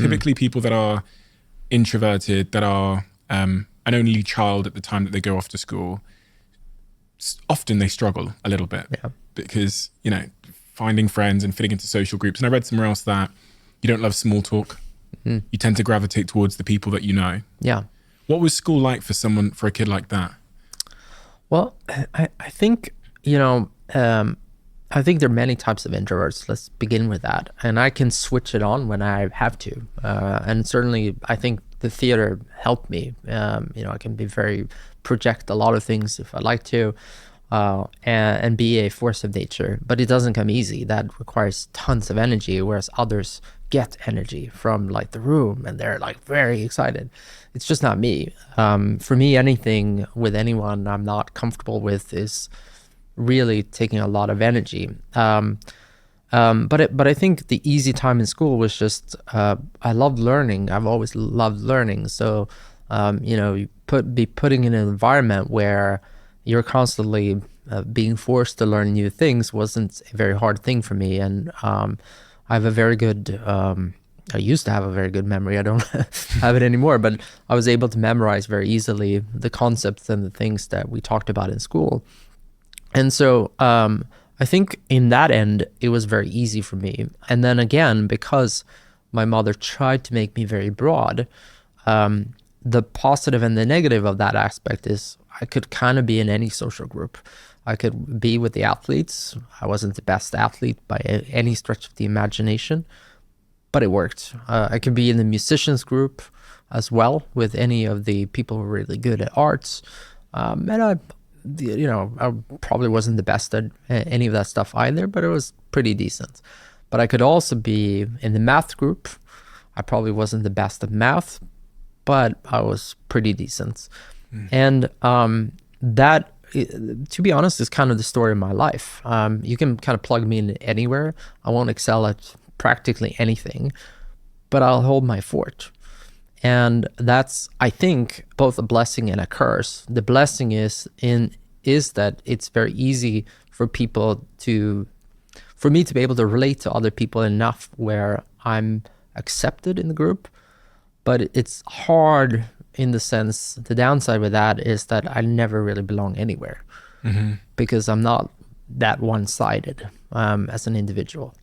Typically people that are introverted, that are an only child at the time that they go off to school, often they struggle a little bit because, you know, finding friends and fitting into social groups. And I read somewhere else that you don't love small talk. You tend to gravitate towards the people that you know. Yeah. What was school like for a kid like that? Well, I think, you know, I think there are many types of introverts. Let's begin with that. And I can switch it on when I have to. And certainly I think the theater helped me. You know, I can project a lot of things if I like to, and be a force of nature, but it doesn't come easy. That requires tons of energy, whereas others get energy from like the room and they're like very excited. It's just not me. For me, anything with anyone I'm not comfortable with is really taking a lot of energy. But I think the easy time in school was just, I loved learning. I've always loved learning. So, you know, you be putting in an environment where you're constantly being forced to learn new things wasn't a very hard thing for me. And I have a very good, I used to have a very good memory. I don't have it anymore, but I was able to memorize very easily the concepts and the things that we talked about in school. And so I think in that end, it was very easy for me. And then again, because my mother tried to make me very broad, the positive and the negative of that aspect is I could kind of be in any social group. I could be with the athletes. I wasn't the best athlete by any stretch of the imagination, but it worked. I could be in the musicians group as well with any of the people who were really good at arts. And I probably wasn't the best at any of that stuff either, but it was pretty decent. But I could also be in the math group. I probably wasn't the best at math, but I was pretty decent. And that, to be honest, is kind of the story of my life. You can kind of plug me in anywhere. I won't excel at practically anything, but I'll hold my fort. And that's, I think, both a blessing and a curse. The blessing is that it's very easy for me to be able to relate to other people enough where I'm accepted in the group. But it's hard in the sense, the downside with that is that I never really belong anywhere because I'm not that one-sided as an individual.